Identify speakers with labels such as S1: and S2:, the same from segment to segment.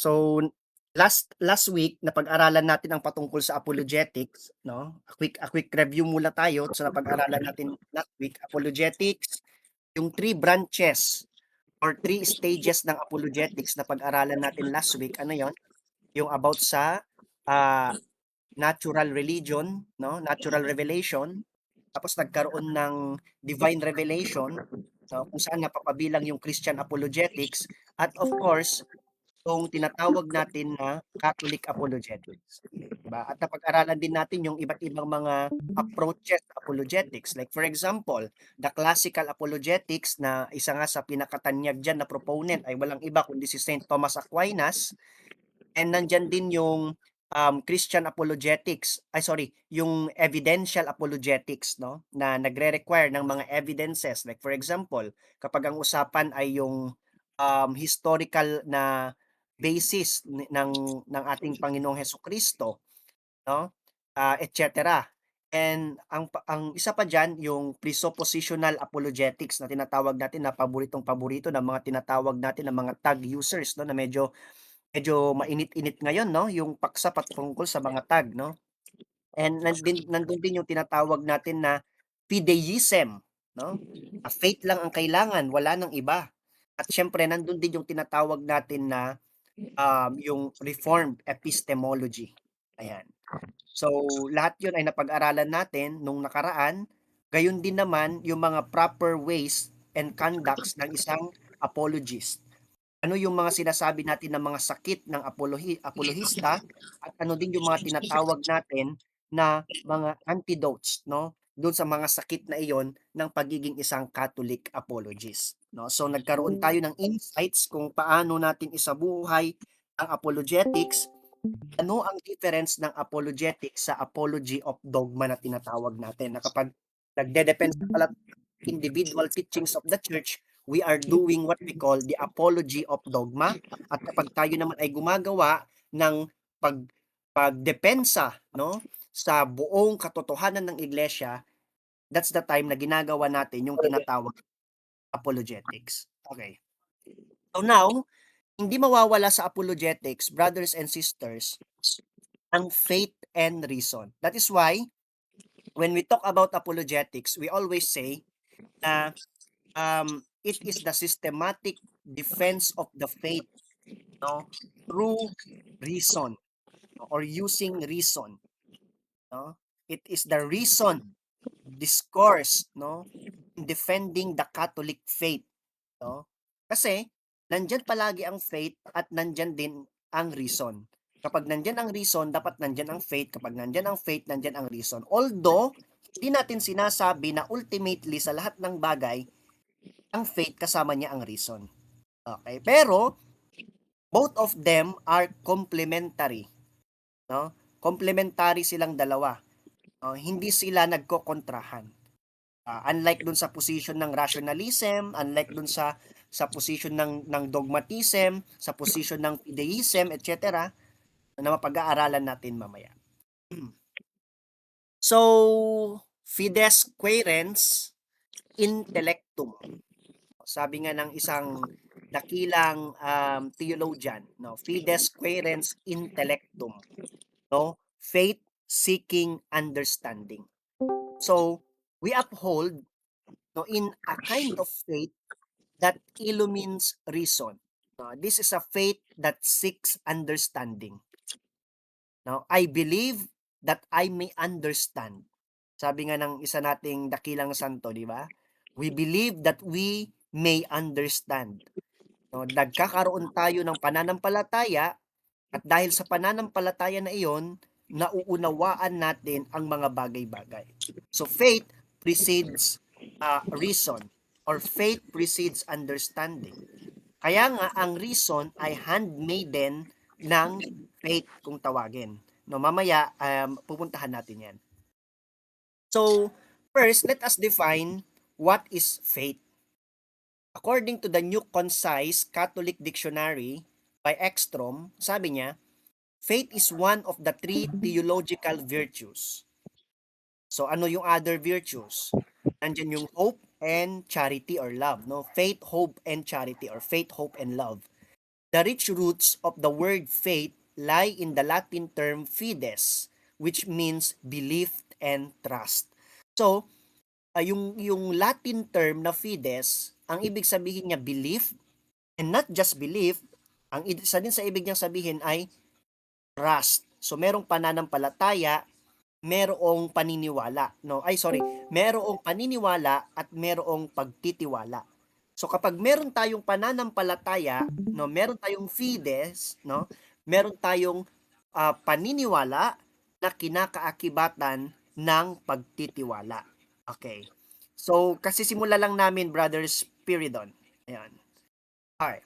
S1: So, last week napag-aralan natin ang patungkol sa apologetics, 'no? A quick review muna tayo sa napag-aralan natin last week. Apologetics, yung three branches or three stages ng apologetics na pag-aralan natin last week, ano yon? Yung about sa, ah, natural religion, 'no, natural revelation, tapos nagkaroon ng divine revelation, 'no, kung saan napapabilang yung Christian apologetics at of course yung tinatawag natin na Catholic apologetics, 'di ba? At napag-aralan din natin yung iba't ibang mga approaches sa apologetics. Like for example, the classical apologetics na isa nga sa pinakatanyag diyan na proponent ay walang iba kundi si Saint Thomas Aquinas, and nandiyan din yung, Christian apologetics, ay sorry, yung evidential apologetics 'no, na nagre-require ng mga evidences. Like for example, kapag ang usapan ay yung, historical na basis ng ating Panginoong Hesukristo 'no, et cetera. And ang isa pa diyan yung presuppositional apologetics na tinatawag natin na paboritong-paborito ng mga tinatawag natin na mga tag users 'no, na medyo medyo mainit-init ngayon 'no, yung paksa patungkol sa mga tag 'no. And nandun din yung tinatawag natin na fideism 'no, faith lang ang kailangan, wala ng iba. At siyempre nandun din yung tinatawag natin na, yung reformed epistemology, ayan. So, lahat yun ay napag-aralan natin nung nakaraan, gayon din naman yung mga proper ways and conducts ng isang apologist. Ano yung mga sinasabi natin na mga sakit ng apologista at ano din yung mga tinatawag natin na mga antidotes 'no, dun sa mga sakit na iyon ng pagiging isang Catholic apologist 'no. So nagkaroon tayo ng insights kung paano natin isabuhay ang apologetics, ano ang difference ng apologetics sa apology of dogma na tinatawag natin, na kapag nagdedepende pala individual teachings of the church, we are doing what we call the apology of dogma. At kapag tayo naman ay gumagawa ng pag pagdepensa 'no, sa buong katotohanan ng iglesia, that's the time na ginagawa natin yung tinatawag apologetics. Okay. So now, hindi mawawala sa apologetics, brothers and sisters, ang faith and reason. That is why when we talk about apologetics, we always say na it is the systematic defense of the faith, no, through reason or using reason, no. It is the reason discourse, no, in defending the Catholic faith, no. Kasi nandiyan palagi ang faith at nandiyan din ang reason. Kapag nandiyan ang reason, dapat nandiyan ang faith. Kapag nandiyan ang faith, nandiyan ang reason. Although, hindi natin sinasabi na ultimately sa lahat ng bagay, ang faith kasama niya ang reason. Okay, pero both of them are complementary, no? Complementary silang dalawa. Hindi sila nagkokontrahan. Unlike dun sa position ng rationalism, unlike dun sa position ng dogmatism, sa position ng fideism, etc., na mapag-aaralan natin mamaya. So, fides quaerens intellectum. Sabi nga ng isang dakilang theologian, no, fides quaerens intellectum, no, faith seeking understanding. So we uphold, no, in a kind of faith that illumines reason. This is a faith that seeks understanding. Now, I believe that I may understand. Sabi nga ng isa nating dakilang santo, di ba? We believe that we may understand. No, nagkakaroon tayo ng pananampalataya at dahil sa pananampalataya na iyon, nauunawaan natin ang mga bagay-bagay. So faith precedes reason, or faith precedes understanding. Kaya nga ang reason ay handmaiden ng faith kung tawagin. No, mamaya pupuntahan natin 'yan. So, first, let us define what is faith. According to the New Concise Catholic Dictionary by Ekstrom, sabi niya, faith is one of the three theological virtues. So ano yung other virtues? Nandiyan yung hope and charity or love, no? Faith, hope, and charity, or faith, hope, and love. The rich roots of the word faith lie in the Latin term fides, which means belief and trust. So, yung Latin term na fides, ang ibig sabihin niya belief, and not just belief, ang isa din sa ibig niyang sabihin ay trust. So, merong pananampalataya, merong paniniwala, no? Ay sorry, merong paniniwala at merong pagtitiwala. So kapag meron tayong pananampalataya, no, meron tayong fides, no, meron tayong paniniwala na kinakaakibatan ng pagtitiwala. Okay. So kasi simula lang namin, Brother Spiridon. Ayan. Alright.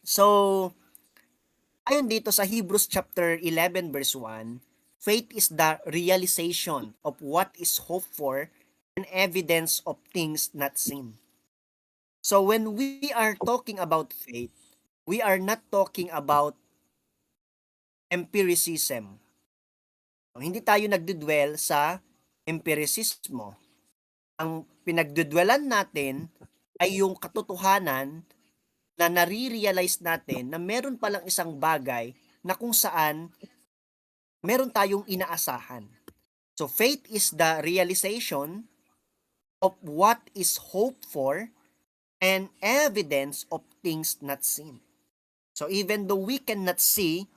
S1: So ayon dito sa Hebrews chapter 11 verse 1, faith is the realization of what is hoped for and evidence of things not seen. So when we are talking about faith, we are not talking about empiricism. Hindi tayo nagdudwell sa empiricismo. Ang pinagdudwelan natin ay yung katotohanan na nare-realize natin na meron palang isang bagay na kung saan meron tayong inaasahan. So faith is the realization of what is hoped for and evidence of things not seen. So even though we cannot see,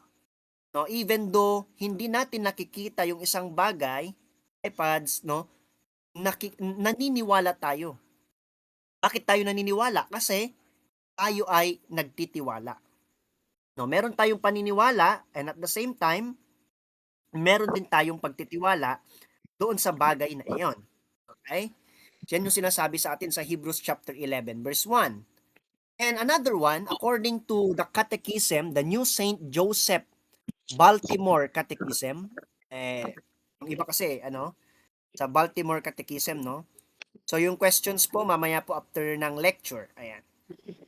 S1: no, even though hindi natin nakikita yung isang bagay, iPads, no, naniniwala tayo. Bakit tayo naniniwala? Kasi tayo ay nagtitiwala. No, meron tayong paniniwala and at the same time, meron din tayong pagtitiwala doon sa bagay na iyon. Okay? Yan yung sinasabi sa atin sa Hebrews chapter 11 verse 1. And another one, according to the Catechism, the New Saint Joseph Baltimore Catechism, yung iba kasi, sa Baltimore Catechism, no? So, yung questions po, mamaya po after ng lecture. Ayan.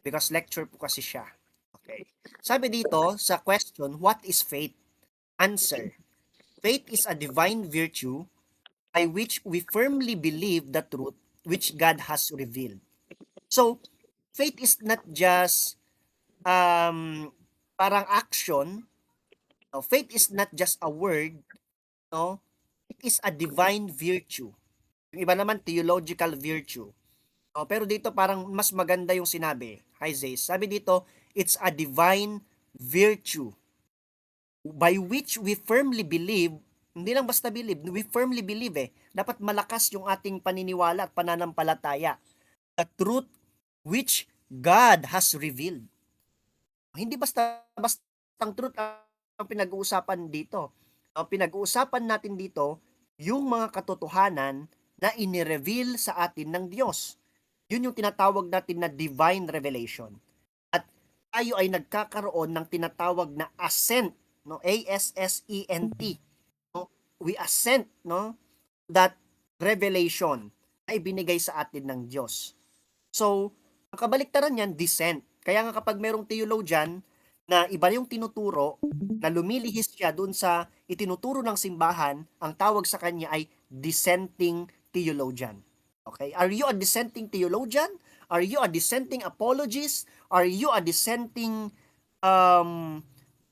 S1: Because lecture po kasi siya. Okay. Sabi dito, sa question, what is faith? Answer. Faith is a divine virtue by which we firmly believe the truth which God has revealed. So, faith is not just parang action. No? Faith is not just a word. No? It is a divine virtue. Yung iba naman, theological virtue. No? Pero dito parang mas maganda yung sinabi. Hi, Zays. Sabi dito, it's a divine virtue by which we firmly believe. Hindi lang basta believe, we firmly believe Dapat malakas yung ating paniniwala at pananampalataya. The truth which God has revealed. Hindi bastang truth ang pinag-uusapan dito. Ang pinag-uusapan natin dito, yung mga katotohanan na inireveal sa atin ng Diyos. Yun yung tinatawag natin na divine revelation. At tayo ay nagkakaroon ng tinatawag na assent, no? A-S-S-E-N-T. No? We assent, no? That revelation na ibinigay sa atin ng Diyos. So, ang kabaliktaran niyan, dissent. Kaya nga kapag merong theologian na iba yung tinuturo, na lumilihis siya doon sa itinuturo ng simbahan, ang tawag sa kanya ay dissenting theologian. Okay? Are you a dissenting theologian? Are you a dissenting apologist? Are you a dissenting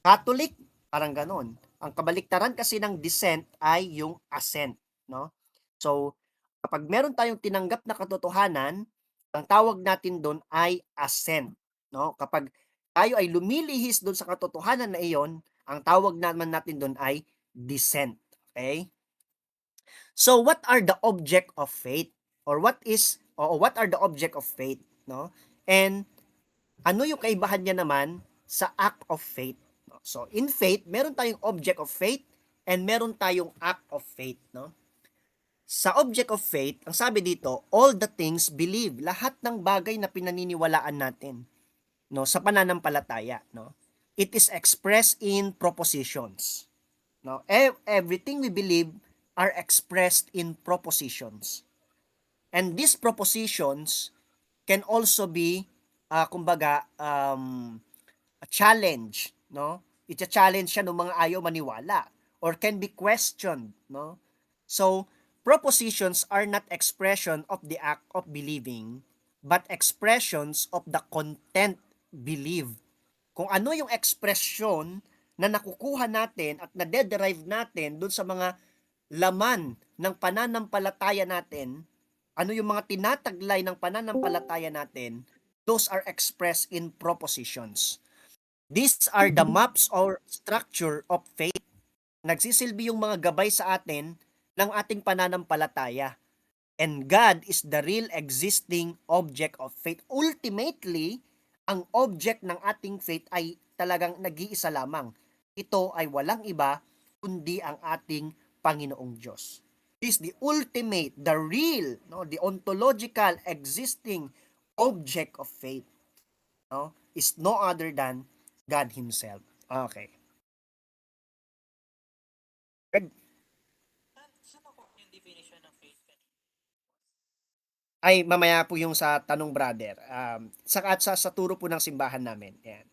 S1: Catholic? Parang ganon. Ang kabaliktaran kasi ng dissent ay yung assent. No? So, kapag meron tayong tinanggap na katotohanan, ang tawag natin doon ay assent. No? Kapag tayo ay lumilihis doon sa katotohanan na iyon, ang tawag naman natin doon ay dissent. Okay? So what are the object of faith? Or what are the object of faith, no? And ano yung kaibahan niya naman sa act of faith? No? So in faith, meron tayong object of faith and meron tayong act of faith, no? Sa object of faith, ang sabi dito, all the things believe, lahat ng bagay na pinaniniwalaan natin, no, sa pananampalataya, no? It is expressed in propositions. No? Everything we believe are expressed in propositions. And these propositions can also be a challenge, no? It's a challenge siya ng mga ayaw maniwala or can be questioned, no? So, propositions are not expression of the act of believing, but expressions of the content believed. kung ano yung ekspresyon na nakukuha natin at nade-derive natin dun sa mga laman ng pananampalataya natin, ano yung mga tinataglay ng pananampalataya natin, those are expressed in propositions. These are the maps or structure of faith. Nagsisilbi yung mga gabay sa atin ng ating pananampalataya. And God is the real existing object of faith. Ultimately, ang object ng ating faith ay talagang nag-iisa lamang. Ito ay walang iba kundi ang ating Panginoong Diyos. This is the ultimate, the real, no, the ontological existing object of faith, no, is no other than God Himself. Okay. Ay, mamaya po yung sa tanong brother. Sa turo po ng simbahan namin. Yan.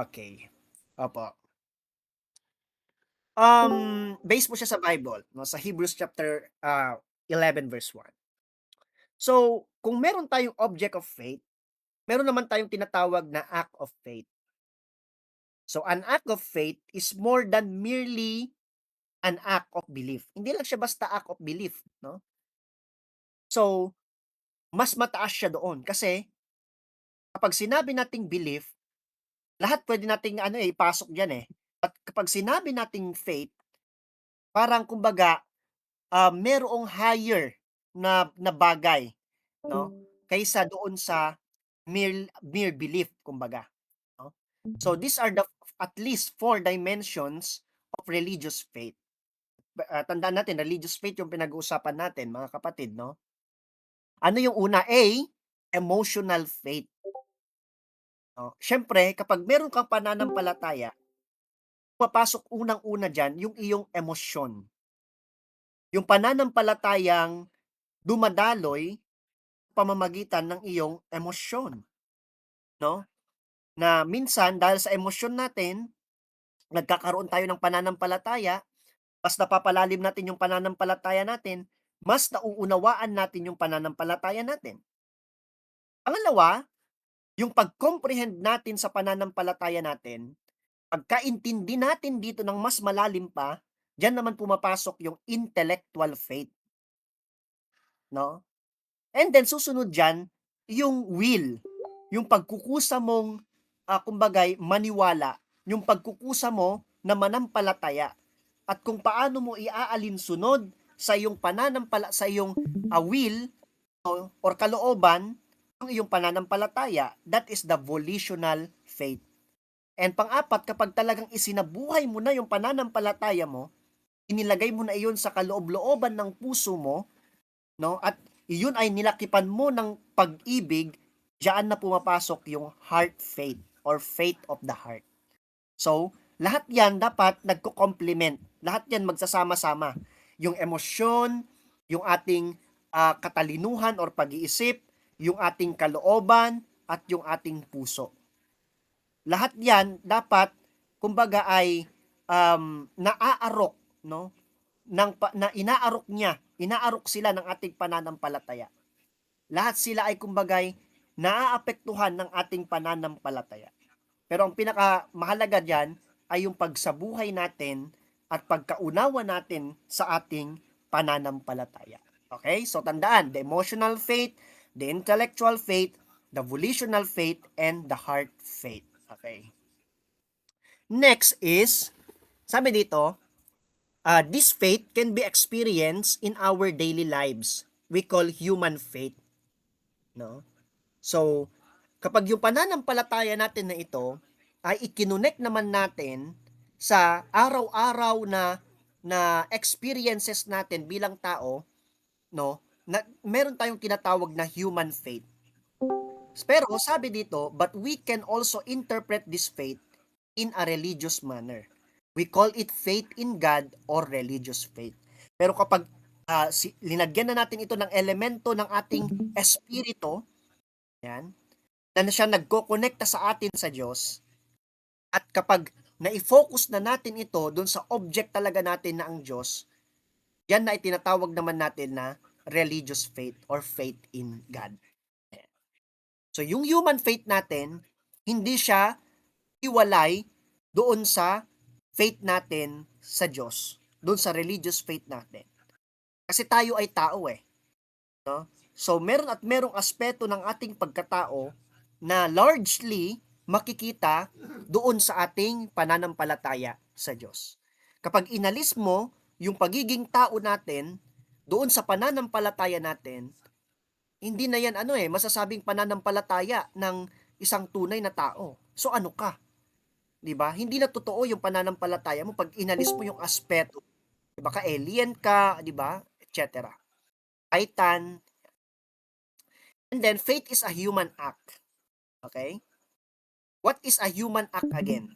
S1: Okay. Opo. Based po siya sa Bible, no, sa Hebrews chapter 11 verse 1. So, kung meron tayong object of faith, meron naman tayong tinatawag na act of faith. So, an act of faith is more than merely an act of belief. Hindi lang siya basta act of belief, no? So, mas mataas siya doon kasi kapag sinabi nating belief, lahat pwede nating ipasok diyan eh. At kapag sinabi nating faith, parang kumbaga merong higher na bagay, no? Kaysa doon sa mere belief kumbaga, no? So these are the at least 4 dimensions of religious faith. Tandaan natin religious faith yung pinag-uusapan natin mga kapatid, no? Ano yung una? A, emotional faith, no? Siyempre kapag meron kang pananampalataya, papasok unang-una diyan yung iyong emosyon. Yung pananampalatayang dumadaloy pamamagitan ng iyong emosyon, no? Na minsan dahil sa emosyon natin, nagkakaroon tayo ng pananampalataya, mas napapalalim natin yung pananampalataya natin, mas nauunawaan natin yung pananampalataya natin. Pangalawa, yung pag-comprehend natin sa pananampalataya natin, pagkaintindi natin dito ng mas malalim pa, diyan naman pumapasok yung intellectual faith, no? And then susunod diyan, yung will, yung pagkukusa mong kumbagay maniwala, yung pagkukusa mo na manampalataya at kung paano mo iaalinsunod sa iyong sa iyong will or kalooban ang iyong pananampalataya. That is the volitional faith. And pang-apat, kapag talagang isinabuhay mo na yung pananampalataya mo, inilagay mo na iyon sa kaloob-looban ng puso mo, no? At iyon ay nilakipan mo ng pag-ibig, diyan na pumapasok yung heart faith or faith of the heart. So, lahat yan dapat nagko-complement. Lahat yan magsasama-sama. Yung emosyon, yung ating katalinuhan or pag-iisip, yung ating kalooban, at yung ating puso. Lahat yan dapat, kumbaga ay naaarok, no? Na inaarok sila ng ating pananampalataya. Lahat sila ay kumbagay naaapektuhan ng ating pananampalataya. Pero ang pinakamahalaga diyan ay yung pagsabuhay natin at pagkaunawa natin sa ating pananampalataya. Okay? So tandaan, the emotional faith, the intellectual faith, the volitional faith, and the heart faith. Okay? Next is, sabi dito, this faith can be experienced in our daily lives. We call human faith, no? So, kapag yung pananampalataya natin na ito ay ikinonect naman natin sa araw-araw na experiences natin bilang tao, no? Na meron tayong tinatawag na human faith. Pero sabi dito, but we can also interpret this faith in a religious manner. We call it faith in God or religious faith. Pero kapag linagyan na natin ito ng elemento ng ating espiritu, yan, na siya nagko-konekta sa atin sa Diyos, at kapag na-focus na natin ito doon sa object talaga natin na ang Diyos, yan na itinatawag naman natin na religious faith or faith in God. So yung human faith natin, Hindi siya hiwalay doon sa faith natin sa Diyos, doon sa religious faith natin. Kasi tayo ay tao eh, no? So meron at merong aspeto ng ating pagkatao na largely makikita doon sa ating pananampalataya sa Diyos. Kapag inalis mo yung pagiging tao natin doon sa pananampalataya natin, hindi na yan masasabing pananampalataya ng isang tunay na tao. So ano ka? 'Di ba? Hindi na totoo yung pananampalataya mo pag inalis mo yung aspeto. 'Di ba? Ka alien ka, 'di ba? Etc. Titan. And then faith is a human act. Okay? What is a human act again?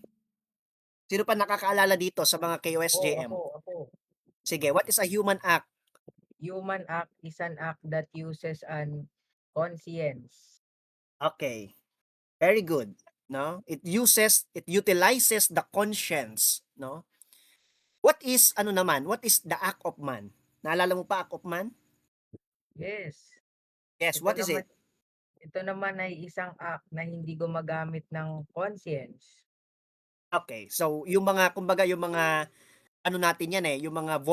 S1: Sino pa nakakaalala dito sa mga KOSJM?
S2: Ako.
S1: Sige, what is a human act?
S2: Human act is an act that uses an conscience.
S1: Okay. Very good, no? It utilizes the conscience, no? What is ano naman? What is the act of man? Naalala mo pa act of man?
S2: Yes.
S1: Yes,
S2: Ito
S1: what is
S2: naman
S1: it?
S2: ito naman ay isang act na hindi gumagamit ng conscience.
S1: Okay. So, yung mga kumbaga yung mga ano natin yan yung mga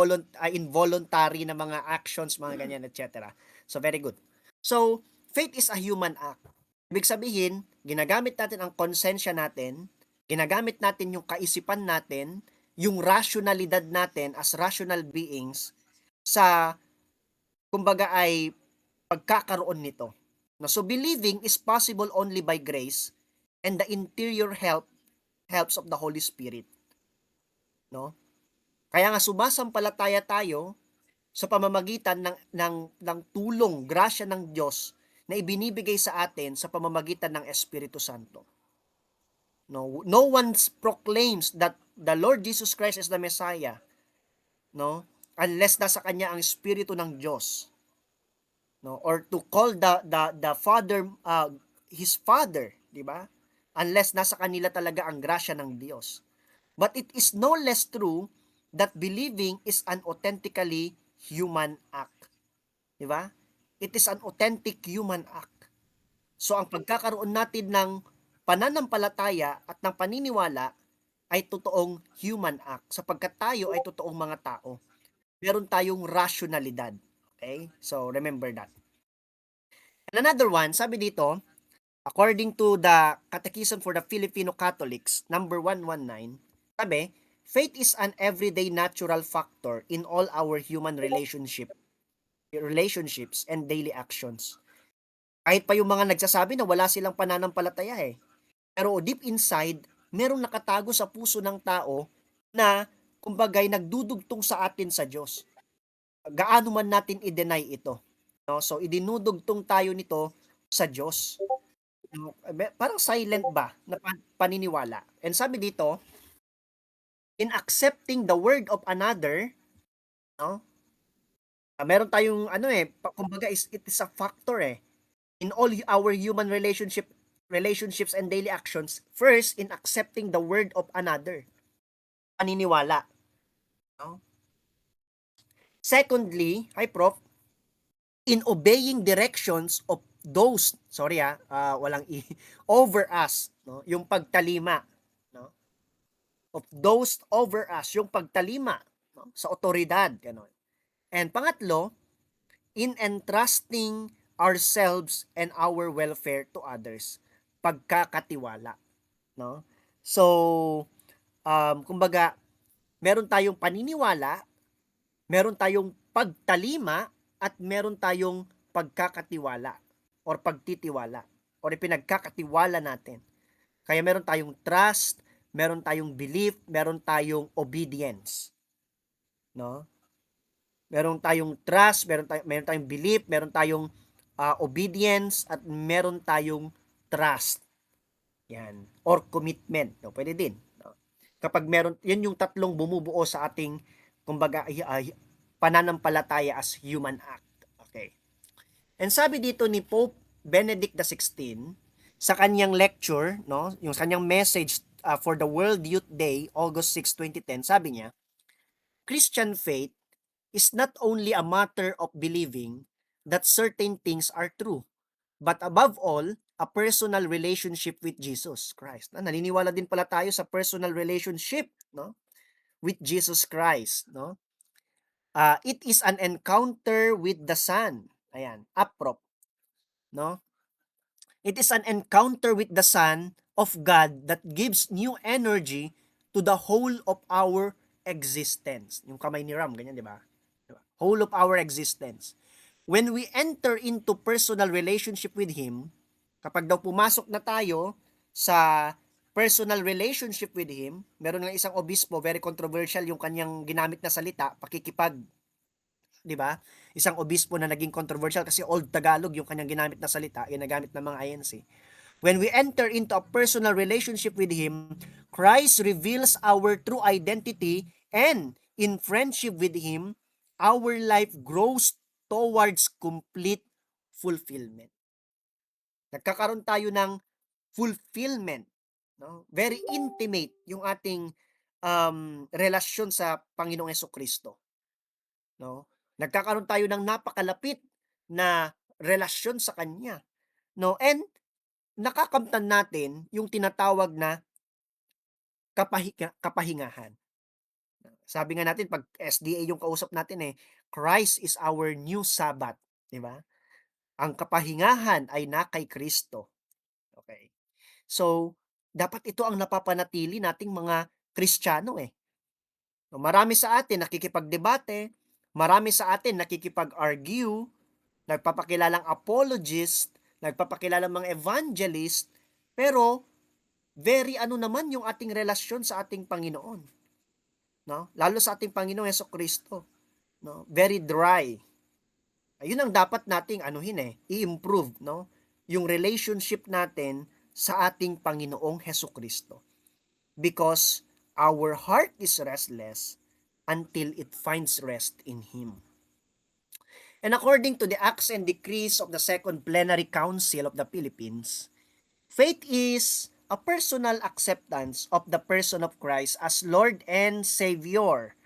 S1: involuntary na mga actions, mga ganyan, etc. So, very good. So, faith is a human act. Ibig sabihin, ginagamit natin ang konsensya natin, ginagamit natin yung kaisipan natin, yung rationalidad natin as rational beings sa, kumbaga ay pagkakaroon nito. No, so, believing is possible only by grace and the interior helps of the Holy Spirit. No? Kaya nga sumasampalataya tayo sa pamamagitan ng tulong, grasya ng Diyos na ibinibigay sa atin sa pamamagitan ng Espiritu Santo. No one proclaims that the Lord Jesus Christ is the Messiah, no? Unless nasa kanya ang espiritu ng Diyos, no? Or to call the Father his Father, di ba? Unless nasa kanila talaga ang grasya ng Diyos. But it is no less true that believing is an authentically human act. Di ba? It is an authentic human act. So ang pagkakaroon natin ng pananampalataya at ng paniniwala ay totoong human act sapagkat tayo ay totoong mga tao. Meron tayong rationalidad. Okay? So remember that. And another one, sabi dito, according to the Catechism for the Filipino Catholics, number 119, sabi, faith is an everyday natural factor in all our human relationships and daily actions. Kahit pa yung mga nagsasabi na wala silang pananampalataya Pero deep inside, merong nakatago sa puso ng tao na kumbagay nagdudugtong sa atin sa Diyos. Gaano man natin i-deny ito. No? So idinudugtong tayo nito sa Diyos. No? Parang silent ba na paniniwala. And sabi dito, in accepting the word of another, no? Meron tayong kumbaga it is a factor in all our human relationships and daily actions. First, in accepting the word of another, paniniwala, no? Secondly, hi Prof, in obeying directions of those, sorry walang over us, no? Yung pagtalima, no? Of those over us, yung pagtalima, no? Sa otoridad, gano'n. And pangatlo, in entrusting ourselves and our welfare to others, pagkakatiwala, no? So, kumbaga, meron tayong paniniwala, meron tayong pagtalima, at meron tayong pagkakatiwala or pagtitiwala or ipinagkakatiwala natin. Kaya meron tayong trust, meron tayong belief, meron tayong obedience, no? Meron tayong trust, meron tayong belief, meron tayong obedience, at meron tayong trust. Yan. Or commitment. No? Pwede din. No? Kapag meron, yan yung tatlong bumubuo sa ating, kumbaga, pananampalataya as human act. Okay. And sabi dito ni Pope Benedict XVI, sa kanyang lecture, no, yung kanyang message for the World Youth Day, August 6, 2010, sabi niya, Christian faith is not only a matter of believing that certain things are true, but above all, a personal relationship with Jesus Christ. Naniniwala din pala tayo sa personal relationship, no, with Jesus Christ, no? It is an encounter with the Son. Ayan, aprop, no? It is an encounter with the Son of God that gives new energy to the whole of our existence. Yung kamay ni Ram, ganyan, di ba? Diba? Whole of our existence. When we enter into personal relationship with Him, kapag daw pumasok na tayo sa personal relationship with Him, meron ng isang obispo, very controversial yung kanyang ginamit na salita, pakikipag, di ba? Isang obispo na naging controversial kasi Old Tagalog yung kanyang ginamit na salita, ginagamit ng mga INC. When we enter into a personal relationship with Him, Christ reveals our true identity, and in friendship with Him, our life grows towards complete fulfillment. Nagkakaroon tayo ng fulfillment, no? Very intimate yung ating relasyon sa Panginoong Hesukristo, no? Nagkakaroon tayo ng napakalapit na relasyon sa kanya, no? And nakakamtan natin yung tinatawag na kapahingahan. Sabi nga natin pag SDA yung kausap natin Christ is our new Sabbath, di ba? Ang kapahingahan ay na kay Kristo. Okay. So, dapat ito ang napapanatili nating mga Kristiyano No, marami sa atin nakikipagdebate, marami sa atin nakikipag-argue, nagpapakilalang apologist, nagpapakilalang mga evangelist, pero very ano naman yung ating relasyon sa ating Panginoon, no? Lalo sa ating Panginoong Hesukristo, no? Very dry. Ayun ang dapat nating anuhin i-improve, no? Yung relationship natin sa ating Panginoong Hesukristo. Because our heart is restless until it finds rest in Him. And according to the Acts and Decrees of the Second Plenary Council of the Philippines, faith is a personal acceptance of the person of Christ as Lord and Savior.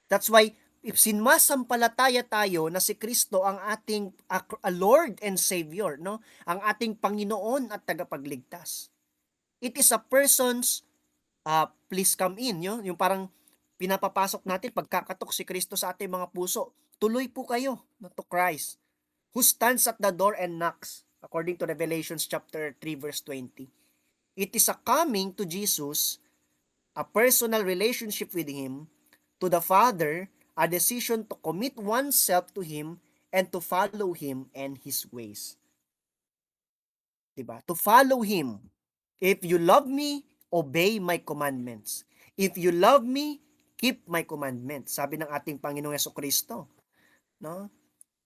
S1: That's why if sinmasampalataya tayo na si Kristo ang ating a Lord and Savior, no? Ang ating Panginoon at tagapagligtas. It is a person's please come in, yung parang pinapapasok natin pagkakatok si Kristo sa ating mga puso. Tuloy po kayo to Christ, who stands at the door and knocks, according to Revelations chapter 3 verse 20. It is a coming to Jesus, a personal relationship with Him, to the Father, a decision to commit oneself to Him and to follow Him and His ways. Diba? To follow Him. If you love me, obey my commandments. If you love me, keep my commandments. Sabi ng ating Panginoong Hesukristo. No?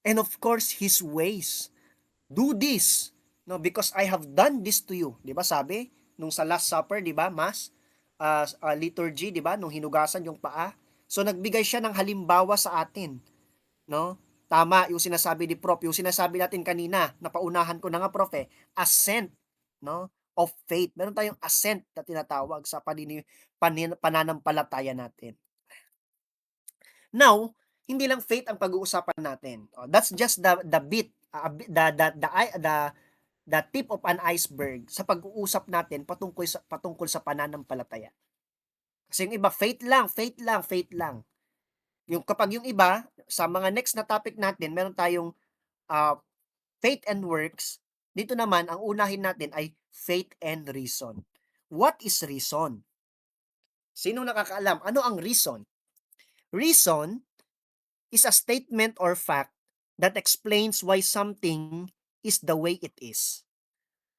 S1: And of course, His ways. Do this, no, because I have done this to you. 'Di ba sabi nung sa Last Supper, 'di ba, Mass, liturgy, 'di ba, nung hinugasan yung paa. So nagbigay siya ng halimbawa sa atin, no? Tama yung sinasabi ni Prof, yung sinasabi natin kanina, napaunahan ko na nga Prof ascent, no, of faith. Meron tayong ascent na tinatawag sa pananampalataya natin. Now, hindi lang faith ang pag-uusapan natin. That's just the bit, the tip of an iceberg sa pag-uusap natin patungkol sa pananampalataya. Kasi yung iba faith lang, faith lang, faith lang. Yung kapag yung iba sa mga next na topic natin, meron tayong faith and works. Dito naman ang unahin natin ay faith and reason. What is reason? Sino nakakaalam? Ano ang reason? Reason is a statement or fact that explains why something is the way it is.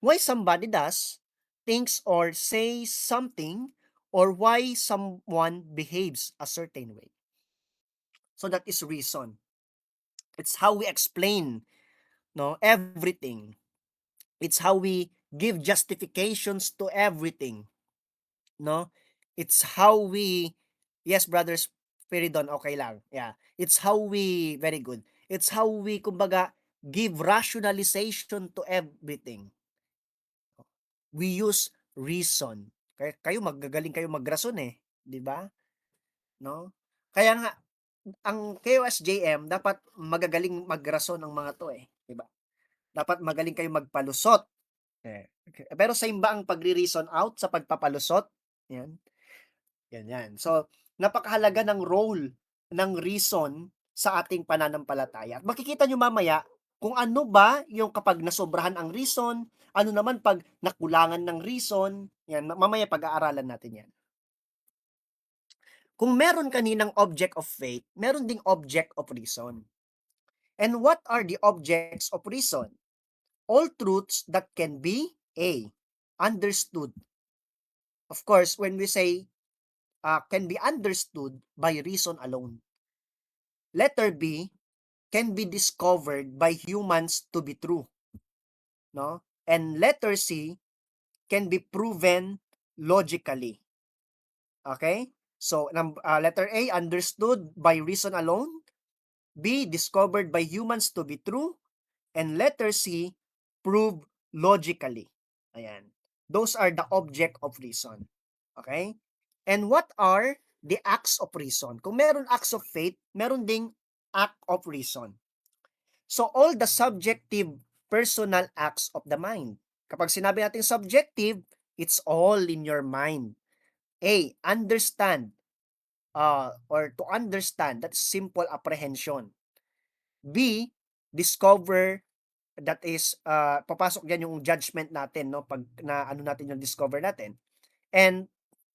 S1: Why somebody does, thinks, or says something, or why someone behaves a certain way. So that is reason. It's how we explain, no, everything. It's how we give justifications to everything, no? It's how we, yes, brothers, Spiridon, okay lang. Yeah. It's how we, very good. It's how we, kumbaga, give rationalization to everything. We use reason. Kayo magagaling kayo magrason di ba? No? Kaya nga ang KOSJM dapat magagaling magrason ng mga to di ba? Dapat magaling kayo magpalusot, Pero same ba ang pagre-reason out sa pagpapalusot? Yan, ganyan. So, napakahalaga ng role ng reason sa ating pananampalataya. At makikita niyo mamaya kung ano ba yung kapag nasobrahan ang reason, ano naman 'pag nakulangan ng reason, yan mamaya pag-aaralan natin yan. Kung meron kaninang object of faith, meron ding object of reason. And what are the objects of reason? All truths that can be A, understood. Of course, when we say can be understood by reason alone. Letter B, can be discovered by humans to be true, no? And letter C, can be proven logically. Okay? So, letter A, understood by reason alone. B, discovered by humans to be true. And letter C, prove logically. Ayan. Those are the object of reason. Okay? And what are the acts of reason? Kung meron acts of faith, meron ding act of reason. So all the subjective personal acts of the mind. Kapag sinabi natin subjective, it's all in your mind. A, understand, or to understand, that's simple apprehension. B, discover, that is, papasok diyan yung judgment natin, no, pag na ano natin yung discover natin. And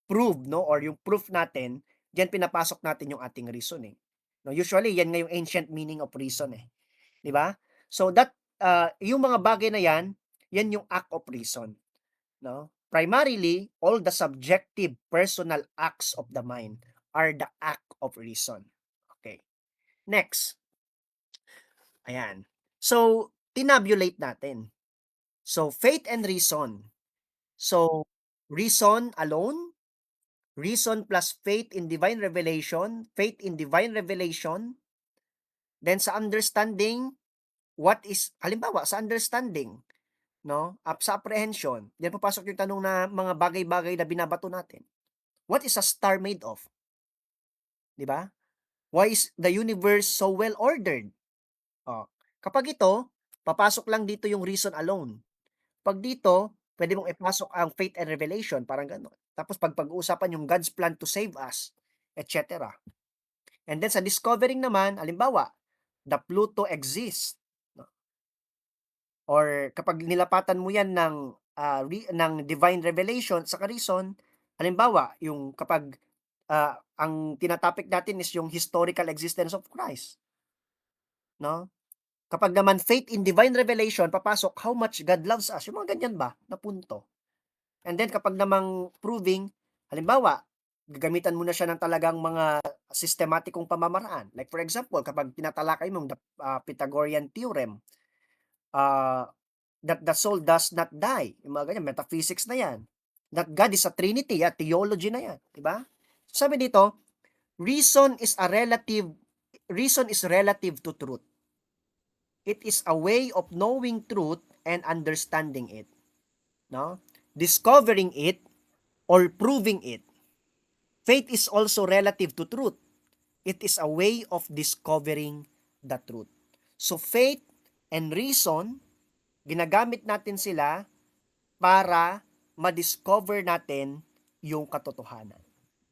S1: prove, no, or yung proof natin, diyan pinapasok natin yung ating reason, eh. No, usually yan nga yung ancient meaning of reason, eh, 'di ba? So that, yung mga bagay na yan, yan yung act of reason, no? Primarily, all the subjective personal acts of the mind are the act of reason. Okay. Next. Ayan. So, tinabulate natin. So, faith and reason. So, reason alone, reason plus faith in divine revelation, then sa understanding, what is, halimbawa, sa understanding, no, sa apprehension, diyan papasok yung tanong na mga bagay-bagay na binabato natin. What is a star made of? 'Di ba? Why is the universe so well ordered? Oh, kapag ito, papasok lang dito yung reason alone. 'Pag dito, pwede mong ipasok ang faith and revelation, parang gano'n. Tapos 'pag pag-uusapan yung God's plan to save us, et cetera. And then sa discovering naman, halimbawa, the Pluto exists, no? Or kapag nilapatan mo 'yan ng, ng divine revelation sa reason, halimbawa, yung kapag, ang tina-topic natin is yung historical existence of Christ, 'no? Kapag naman faith in divine revelation, papasok how much God loves us, yung mga ganyan ba na punto. And then kapag namang proving, halimbawa, gagamitan mo na siya ng talagang mga sistematikong pamamaraan. Like for example, kapag tinatalakay mo the Pythagorean theorem, uh, that the soul does not die, yung mga ganyan, metaphysics na yan. That God is a Trinity, theology na yan, di ba? Sabi dito, reason is relative to truth. It is a way of knowing truth and understanding it, no? Discovering it or proving it. Faith is also relative to truth. It is a way of discovering the truth. So faith and reason, ginagamit natin sila para ma-discover natin yung katotohanan.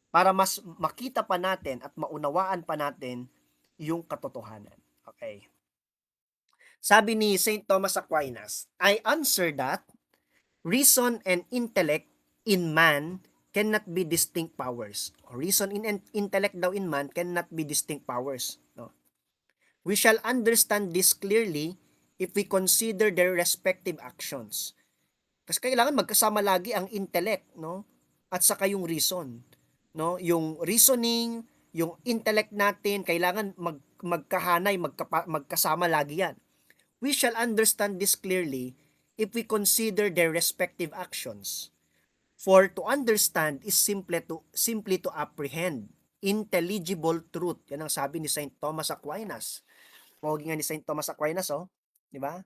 S1: Para mas makita pa natin at maunawaan pa natin yung katotohanan. Okay. Sabi ni St. Thomas Aquinas, I answer that reason and intellect in man cannot be distinct powers. Reason and intellect daw in man cannot be distinct powers. No? We shall understand this clearly if we consider their respective actions. Kasi kailangan magkasama lagi ang intellect, no? At saka yung reason, no? Yung reasoning, yung intellect natin, kailangan magkahanay, magkasama lagi yan. We shall understand this clearly if we consider their respective actions. For to understand is simply to apprehend intelligible truth. Yan ang sabi ni Saint Thomas Aquinas. Pogi nga ni Saint Thomas Aquinas, oh, di ba?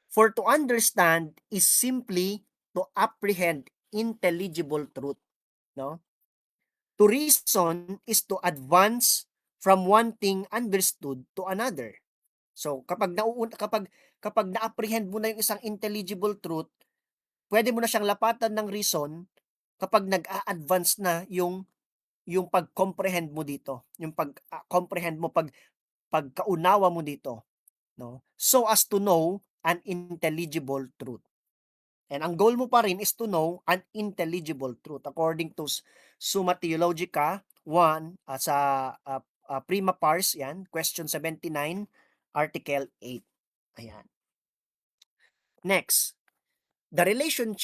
S1: For to understand is simply to apprehend intelligible truth, no? To reason is to advance from one thing understood to another. So kapag kapag na-apprehend mo na yung isang intelligible truth, puwede mo na siyang lapatan ng reason kapag nag-a-advance na yung pag-comprehend mo dito, yung comprehend mo, pagkaunawa mo dito, 'no, so as to know an intelligible truth. And ang goal mo pa rin is to know an intelligible truth according to Summa Theologica 1, Prima Pars 'yan, question 79, article 8, ayan. Next, the relation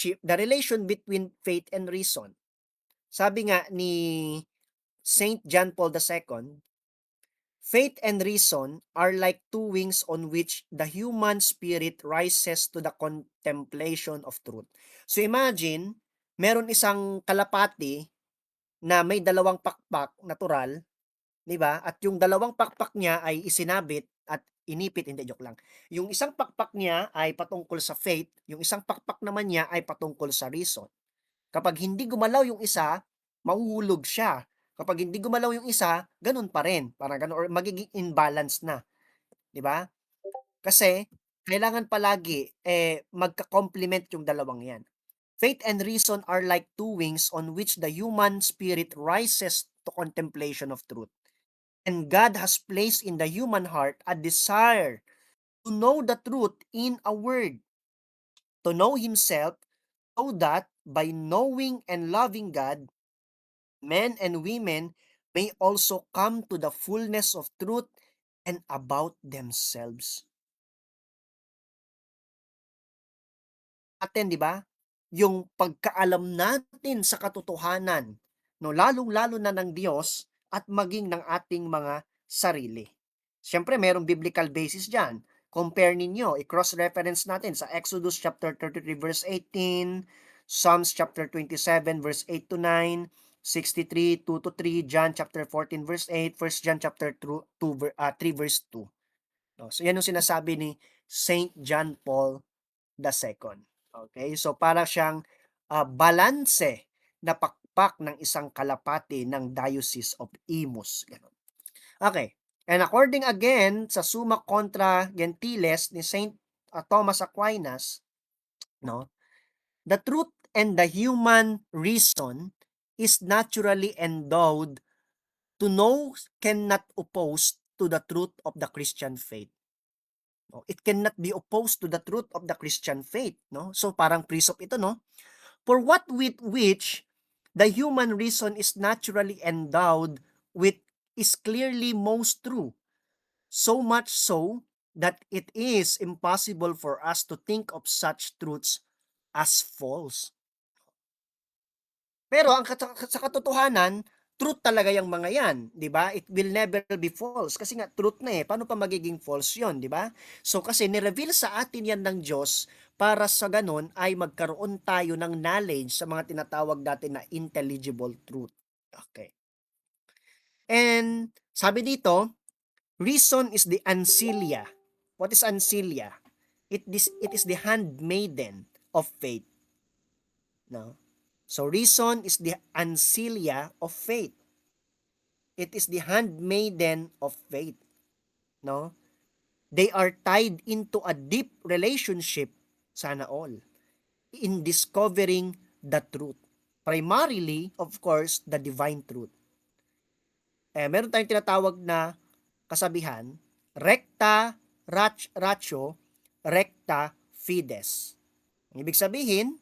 S1: between faith and reason. Sabi nga ni Saint John Paul II, faith and reason are like two wings on which the human spirit rises to the contemplation of truth. So imagine, meron isang kalapati na may dalawang pakpak, natural, 'di ba? At yung dalawang pakpak niya ay isinabit at inipit, hindi, joke lang. Yung isang pakpak niya ay patungkol sa faith, yung isang pakpak naman niya ay patungkol sa reason. Kapag hindi gumalaw yung isa, mahuhulog siya. Kapag hindi gumalaw yung isa, ganun pa rin, parang gano'n, or magiging imbalance na, 'di ba? Kasi kailangan palagi, magka-complement yung dalawang 'yan. Faith and reason are like two wings on which the human spirit rises to contemplation of truth. And God has placed in the human heart a desire to know the truth in a word, to know Himself, so that by knowing and loving God, men and women may also come to the fullness of truth and about themselves. Atin, 'di ba? Yung pagkaalam natin sa katotohanan, no, lalong-lalo na ng Diyos at maging ng ating mga sarili. Siyempre merong biblical basis diyan. Compare ninyo, i-cross-reference natin sa Exodus chapter 33 verse 18, Psalms chapter 27 verse 8 to 9, 63 2 to 3, John chapter 14 verse 8, First John chapter 3 verse 2. No, so yan yung sinasabi ni Saint John Paul II. Okay, so para siyang, balanse na pakpak ng isang kalapati ng Diocese of Imus, gano'n. Okay, and according again sa Summa Contra Gentiles ni Saint, Thomas Aquinas, 'no, the truth and the human reason is naturally endowed to know cannot oppose to the truth of the Christian faith. No, it cannot be opposed to the truth of the Christian faith, no? So parang precept ito, no? For what with which the human reason is naturally endowed with is clearly most true, so much so that it is impossible for us to think of such truths as false. Pero sa katotohanan, truth talaga yung mga yan, 'di ba? It will never be false kasi nga truth na eh. Paano pa magiging false 'yon, 'di ba? So kasi ni-reveal sa atin yan ng Diyos para sa ganun ay magkaroon tayo ng knowledge sa mga tinatawag natin na intelligible truth. Okay. And sabi dito, reason is the ancilia. What is ancilia? It is the handmaiden of faith, no? So reason is the ancilia of faith. It is the handmaiden of faith, no? They are tied into a deep relationship, sana all, in discovering the truth. Primarily, of course, the divine truth. Meron tayong tinatawag na kasabihan, recta ratio, recta fides. Ang ibig sabihin,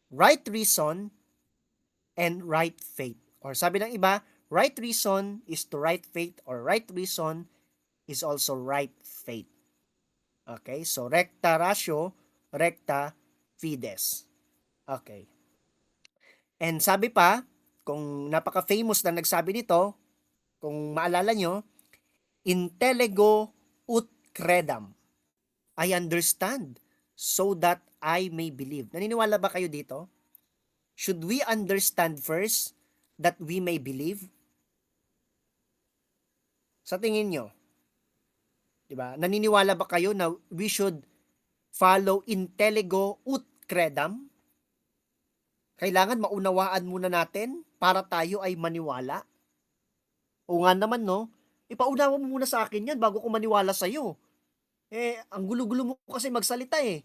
S1: right reason and right faith. Or sabi ng iba, right reason is to right faith, or right reason is also right faith. Okay, so recta ratio, recta fides. Okay. And sabi pa, kung napaka-famous na nagsabi nito, kung maalala nyo, intellego ut credam. I understand so that I may believe. Naniniwala ba kayo dito? Should we understand first that we may believe? Sa tingin nyo, 'di ba? Naniniwala ba kayo na we should follow intellego ut credam? Kailangan maunawaan muna natin para tayo ay maniwala. O nga naman, no? Ipaunawa mo muna sa akin yan bago ko maniwala sa'yo. Ang gulo-gulo mo kasi magsalita eh.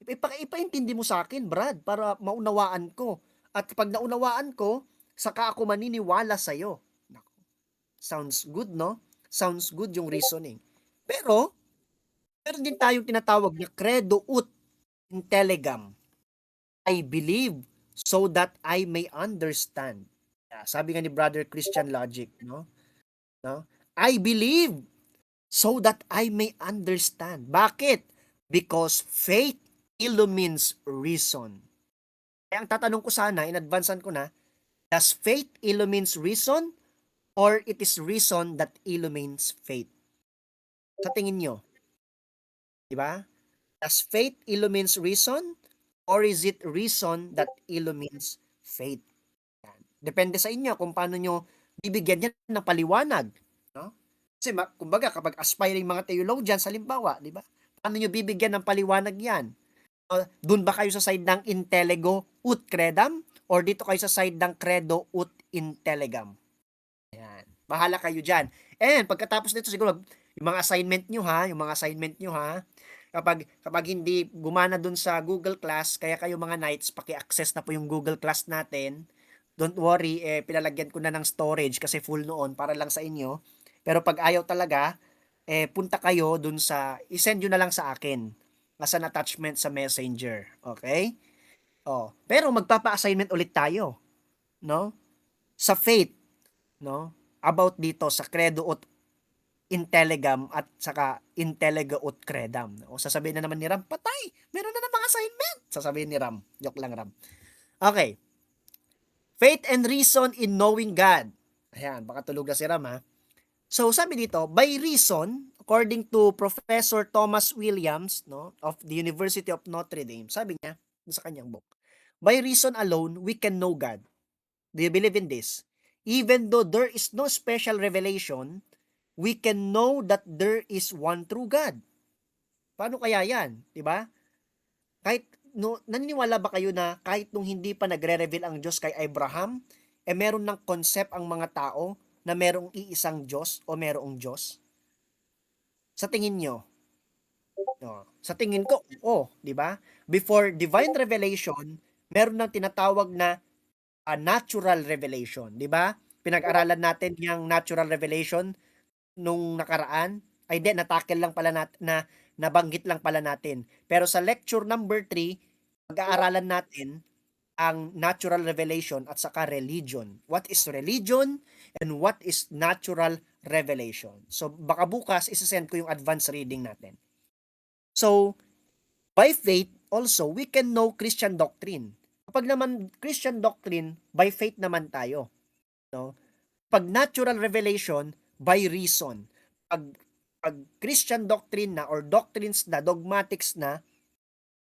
S1: ipaintindi mo sa akin, Brad, para maunawaan ko. At kapag naunawaan ko, saka ako maniniwala sa'yo. Naku, sounds good, no? Sounds good yung reasoning. Pero, meron din tayong tinatawag na credo ut intelligam. I believe so that I may understand. Sabi nga ni Brother Christian Logic, no? No? I believe so that I may understand. Bakit? Because faith illumines reason. Kaya ang tatanong ko sana, in advancean ko na, does faith illumines reason or it is reason that illumines faith? Sa tingin nyo, di ba? Does faith illumines reason or is it reason that illumines faith? Yan. Depende sa inyo kung paano nyo bibigyan yan ng paliwanag. No? Kasi kumbaga kapag aspiring mga theologians, halimbawa, di ba? Paano nyo bibigyan ng paliwanag yan? Doon ba kayo sa side ng intellego ut credam or dito kayo sa side ng credo ut intelligam? Ayan. Bahala kayo dyan. And pagkatapos nito siguro yung mga assignment nyo ha, kapag hindi gumana dun sa Google Class, kaya kayo mga Knights, paki-access na po yung Google Class natin. Don't worry, pinalagyan ko na ng storage kasi full noon para lang sa inyo. Pero pag ayaw talaga, punta kayo dun i-send nyo na lang sa akin as an attachment sa Messenger. Okay? Pero magpapa-assignment ulit tayo, no? Sa faith, no? About dito sa credo ut intelligam at saka intelligo ut credam. Sasabihin na naman ni Ram, patay! Meron na namang assignment! Sasabihin ni Ram. Joke lang, Ram. Okay. Faith and reason in knowing God. Ayan, baka tulog na si Ram, ha? So, sabi dito, by reason, according to Professor Thomas Williams, no, of the University of Notre Dame, sabi niya sa kanyang book, by reason alone, we can know God. Do you believe in this? Even though there is no special revelation, we can know that there is one true God. Paano kaya yan? Diba? Kahit, naniniwala ba kayo na kahit nung hindi pa nagre-reveal ang Diyos kay Abraham, meron ng concept ang mga tao na merong iisang Diyos o merong Diyos? Sa tingin nyo? Sa tingin ko, di ba? Before divine revelation, meron ng tinatawag na natural revelation, di ba? Pinag-aralan natin yung natural revelation nung nakaraan. Ay di, natakel lang pala nabanggit lang pala natin. Pero sa lecture number 3, pag-aaralan natin ang natural revelation at saka religion. What is religion and what is natural revelation? So, baka bukas isasend ko yung advanced reading natin. So, by faith, also, we can know Christian doctrine. Kapag naman Christian doctrine, by faith naman tayo. No? Pag natural revelation, by reason. Pag Christian doctrine na or doctrines na, dogmatics na,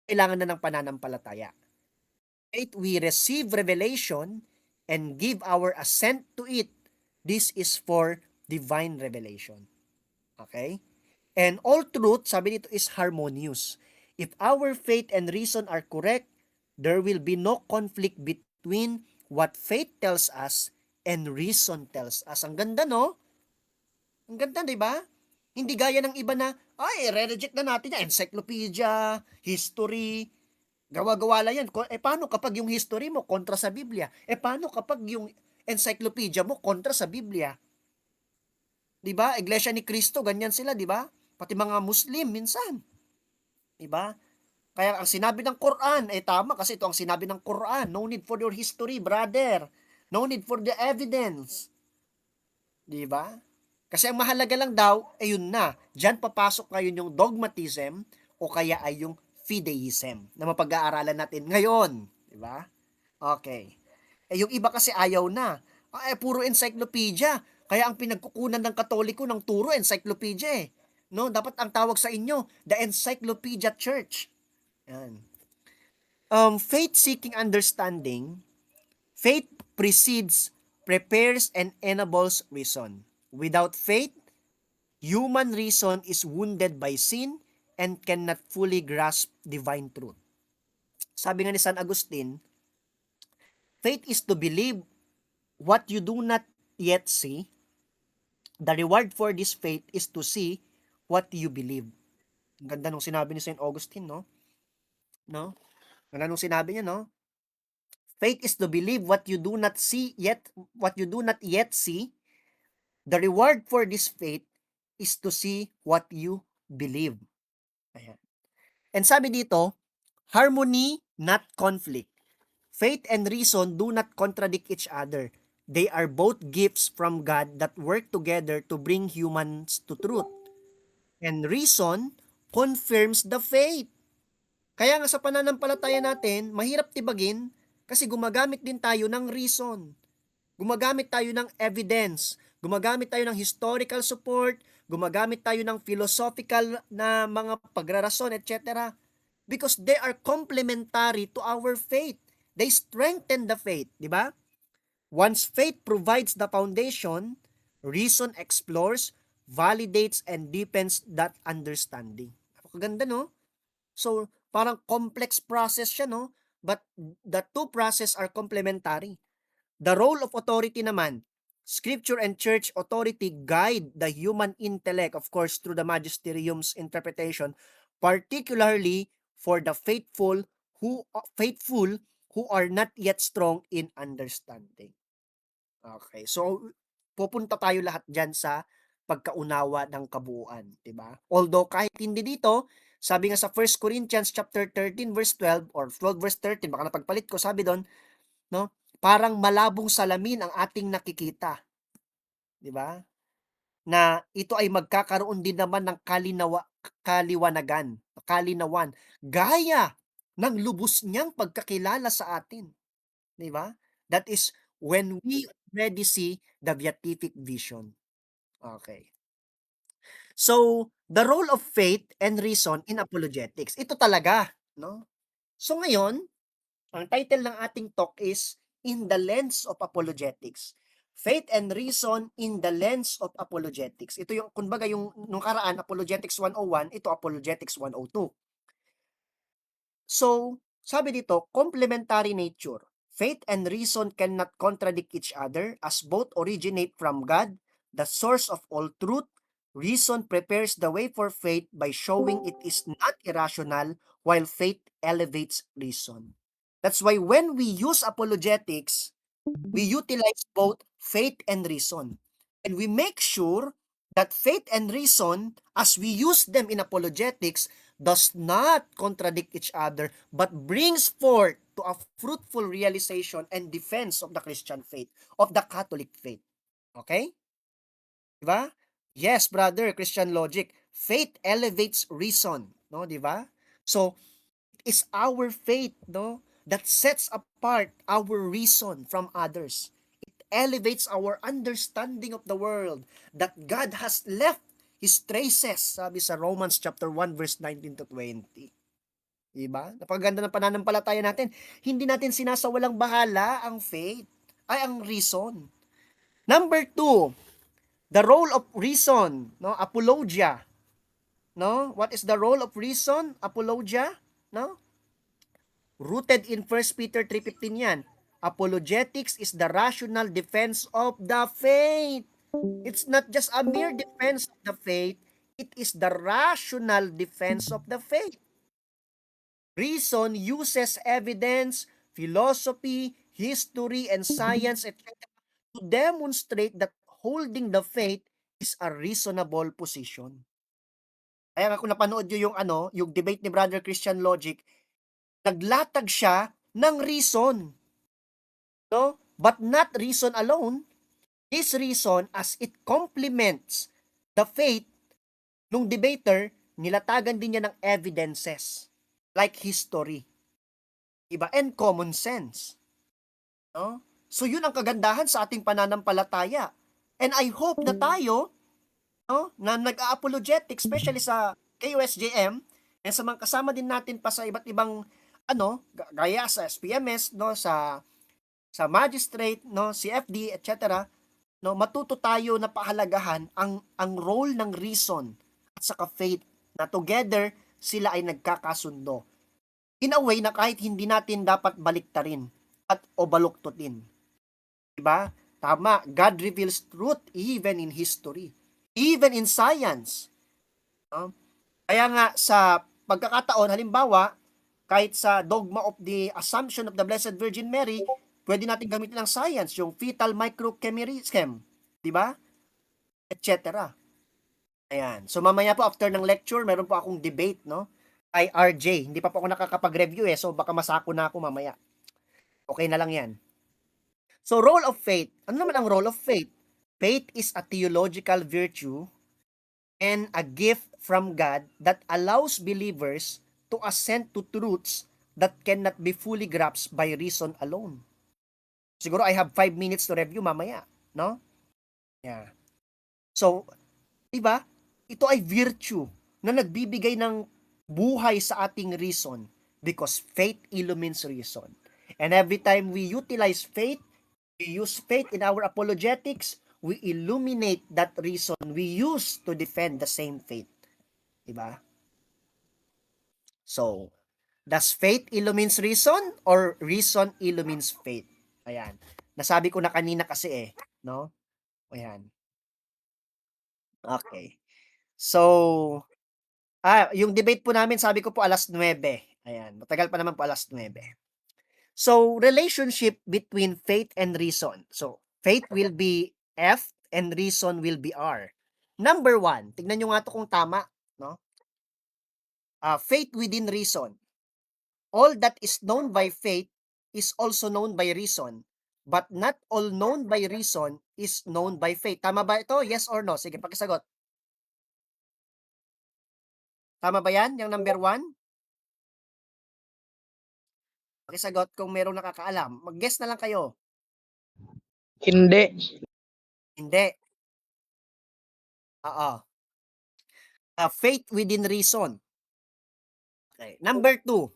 S1: kailangan na ng pananampalataya. Faith, we receive revelation and give our assent to it. This is for divine revelation. Okay? And all truth, sabi dito, is harmonious. If our faith and reason are correct, there will be no conflict between what faith tells us and reason tells us. Ang ganda, no? Ang ganda, di ba? Hindi gaya ng iba na, re-reject na natin yan. Encyclopedia, history, gawa-gawa lang yan. Paano kapag yung history mo kontra sa Biblia? Paano kapag yung encyclopedia mo kontra sa Biblia? Di ba? Iglesia ni Cristo, ganyan sila, di ba? Pati mga Muslim minsan. Di ba? Kaya ang sinabi ng Quran, tama kasi ito ang sinabi ng Quran. No need for your history, brother. No need for the evidence. Di ba? Kasi ang mahalaga lang daw, yun na. Diyan papasok ngayon yung dogmatism o kaya ay yung fideism na mapag-aaralan natin ngayon. Di ba? Okay. Yung iba kasi ayaw na. Puro encyclopedia. Kaya ang pinagkukunan ng Katoliko ng turo, encyclopedia eh. No, dapat ang tawag sa inyo, the Encyclopedia Church. Yan. Faith-seeking understanding, faith precedes, prepares, and enables reason. Without faith, human reason is wounded by sin and cannot fully grasp divine truth. Sabi nga ni San Agustin, faith is to believe what you do not yet see. The reward for this faith is to see what you believe. Ang ganda nung sinabi ni St. Augustine, no? no? Ano nung sinabi niya, no? Faith is to believe what you do not see yet, what you do not yet see. The reward for this faith is to see what you believe. Ayan. And sabi dito, harmony, not conflict. Faith and reason do not contradict each other. They are both gifts from God that work together to bring humans to truth. And reason confirms the faith. Kaya nga sa pananampalataya natin, mahirap tibagin kasi gumagamit din tayo ng reason. Gumagamit tayo ng evidence. Gumagamit tayo ng historical support. Gumagamit tayo ng philosophical na mga pagrarason, etc. Because they are complementary to our faith. They strengthen the faith, di ba? Once faith provides the foundation, reason explores, validates, and deepens that understanding. Napakaganda, no? So, parang complex process siya, no? But the two process are complementary. The role of authority naman, scripture and church authority guide the human intellect, of course, through the magisterium's interpretation, particularly for the faithful who are not yet strong in understanding. Okay, so pupunta tayo lahat dyan sa pagkaunawa ng kabuuan, di ba? Although kahit hindi dito, sabi nga sa 1 Corinthians chapter 13 verse 12 or 12 verse 13, baka napagpalit ko, sabi doon, no? Parang malabong salamin ang ating nakikita, di ba? Na ito ay magkakaroon din naman ng kalinawan, gaya ng lubos niyang pagkakilala sa atin, di ba? That is when we already see the beatific vision. Okay. So, the role of faith and reason in apologetics. Ito talaga, no? So ngayon, ang title ng ating talk is In the Lens of Apologetics. Faith and Reason in the Lens of Apologetics. Ito yung, kumbaga yung nung karaan, Apologetics 101, ito Apologetics 102. So, sabi dito, complementary nature. Faith and reason cannot contradict each other as both originate from God, the source of all truth. Reason prepares the way for faith by showing it is not irrational, while faith elevates reason. That's why when we use apologetics, we utilize both faith and reason. And we make sure that faith and reason, as we use them in apologetics, does not contradict each other, but brings forth to a fruitful realization and defense of the Christian faith, of the Catholic faith. Okay? Diba? Yes, brother, Christian logic. Faith elevates reason. No, diba? So, it is our faith, no, that sets apart our reason from others. It elevates our understanding of the world that God has left His traces, sabi sa Romans chapter 1 verse 19 to 20. Diba? Napakaganda ng pananampalataya natin. Hindi natin sinasawalang bahala ang faith, ay ang reason. Number 2, the role of reason, no? Apologia. No? What is the role of reason? Apologia, no? Rooted in 1 Peter 3:15 yan. Apologetics is the rational defense of the faith. It's not just a mere defense of the faith, it is the rational defense of the faith. Reason uses evidence, philosophy, history, and science, etc. to demonstrate that holding the faith is a reasonable position. Kaya nga kung napanood nyo yung debate ni Brother Christian Logic, naglatag siya ng reason. No? But not reason alone. This reason, as it complements the faith nung debater, nilatagan din niya ng evidences like history, iba, and common sense. No? So yun ang kagandahan sa ating pananampalataya. And I hope na tayo, no, na nag-apologetic, especially sa KUSJM, and sa mga kasama din natin pa sa iba't ibang gaya sa SPMS, no, sa magistrate, no, CFD, etc., no, matuto tayo na pahalagahan ang role ng reason at saka faith na together sila ay nagkakasundo. In a way na kahit hindi natin dapat baliktarin at o baluktutin. Diba? Tama, God reveals truth even in history, even in science. No? Kaya nga sa pagkakataon, halimbawa, kahit sa dogma of the Assumption of the Blessed Virgin Mary, pwede natin gamitin ng science, yung fetal microchimerism, di ba? Etc. Ayan. So mamaya po after ng lecture, meron po akong debate, no? Kay RJ. Hindi pa po ako nakakapag-review so baka masako na ako mamaya. Okay na lang 'yan. So role of faith. Ano naman ang role of faith? Faith is a theological virtue and a gift from God that allows believers to assent to truths that cannot be fully grasped by reason alone. Siguro I have 5 minutes to review mamaya, no? Yeah. So, 'di ba? Ito ay virtue na nagbibigay ng buhay sa ating reason because faith illumines reason. And every time we utilize faith, we use faith in our apologetics, we illuminate that reason we use to defend the same faith. Diba? So, does faith illumines reason or reason illumines faith? Ayan. Nasabi ko na kanina kasi no? Ayan. Okay. So, yung debate po namin sabi ko po 9:00. Ayan, matagal pa naman po 9:00. So, relationship between faith and reason. So, faith will be F and reason will be R. Number 1, tignan nyo nga to kung tama, no? Faith within reason. All that is known by faith is also known by reason, but not all known by reason is known by faith. Tama ba ito? Yes or no? Sige, pakisagot. Tama ba yan? Yung number 1? Pakisagot kung merong nakakaalam. Mag-guess na lang kayo.
S3: Hindi.
S1: Hindi. Oo. Faith within reason. Okay. Number 2.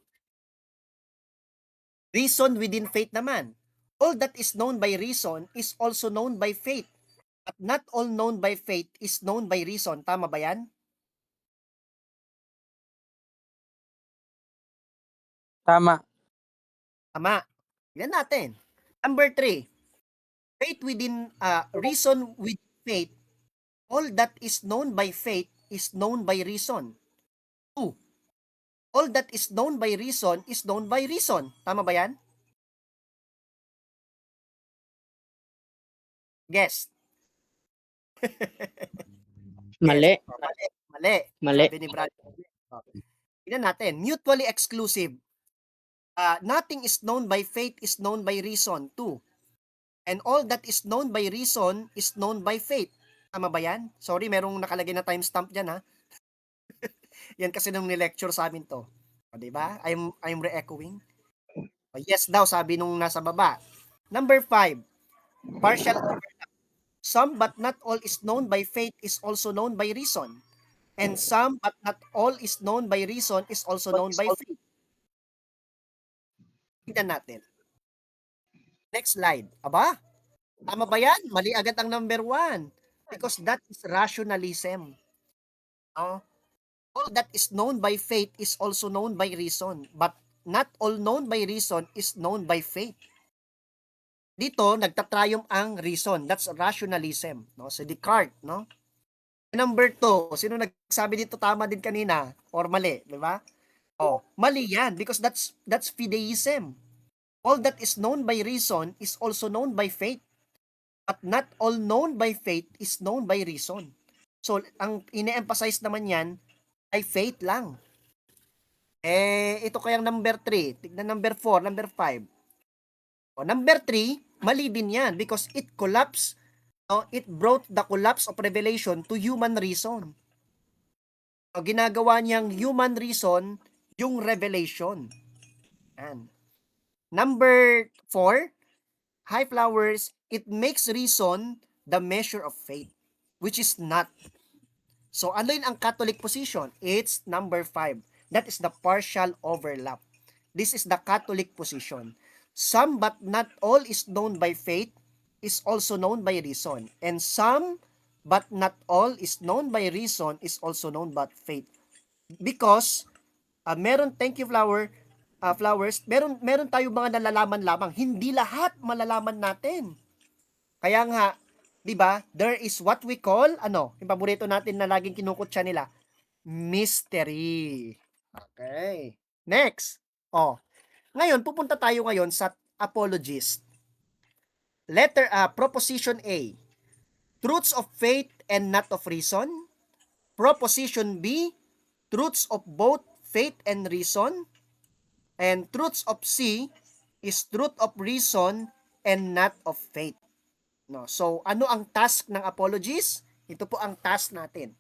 S1: Reason within faith naman. All that is known by reason is also known by faith. But not all known by faith is known by reason. Tama ba yan?
S3: Tama.
S1: Tama. Yan natin. Number 3. Faith within reason with faith. All that is known by faith is known by reason. 2. All that is known by reason is known by reason. Tama ba yan? Guess.
S3: Mali.
S1: Yes. Mali. Mali.
S3: Mali.
S1: Sabi ni Brad. Tignan natin. Mutually exclusive. Nothing is known by faith is known by reason. 2. And all that is known by reason is known by faith. Tama ba yan? Sorry, merong nakalagay na timestamp dyan ha. Yan kasi nung ni-lecture sa amin to. O, diba? I'm re-echoing. O, yes daw, sabi nung nasa baba. Number 5. Partial overlap. Some but not all is known by faith is also known by reason. And some but not all is known by reason is also known by faith. Tignan natin. Next slide. Aba, tama ba yan? Mali agad ang number 1. Because that is rationalism. All that is known by faith is also known by reason. But not all known by reason is known by faith. Dito, nagtatriumph ang reason. That's rationalism. No? Si Descartes. No? Number 2, sino nagsabi dito tama din kanina? Or mali? Di ba? Mali yan. Because that's fideism. All that is known by reason is also known by faith. But not all known by faith is known by reason. So, ang ine-emphasize naman yan ay faith lang. Ito kayang number 3. Tignan number 4, number 5. Number 3, mali din yan because it collapsed, it brought the collapse of revelation to human reason. Ginagawa niyang human reason yung revelation. Yan. Number 4, high flowers, it makes reason the measure of faith, which is not. So, ano yun ang Catholic position? It's number 5. That is the partial overlap. This is the Catholic position. Some but not all is known by faith is also known by reason. And some but not all is known by reason is also known by faith. Because, thank you flowers, meron tayo mga nalalaman lamang. Hindi lahat malalaman natin. Kaya nga, 'di ba? There is what we call yung paborito natin na laging kinukutya nila, mystery. Okay. Next. Ngayon, pupunta tayo ngayon sa apologist. Proposition A, truths of faith and not of reason. Proposition B, truths of both faith and reason. And truths of C is truth of reason and not of faith. No, so ano ang task ng apologist? Ito po ang task natin.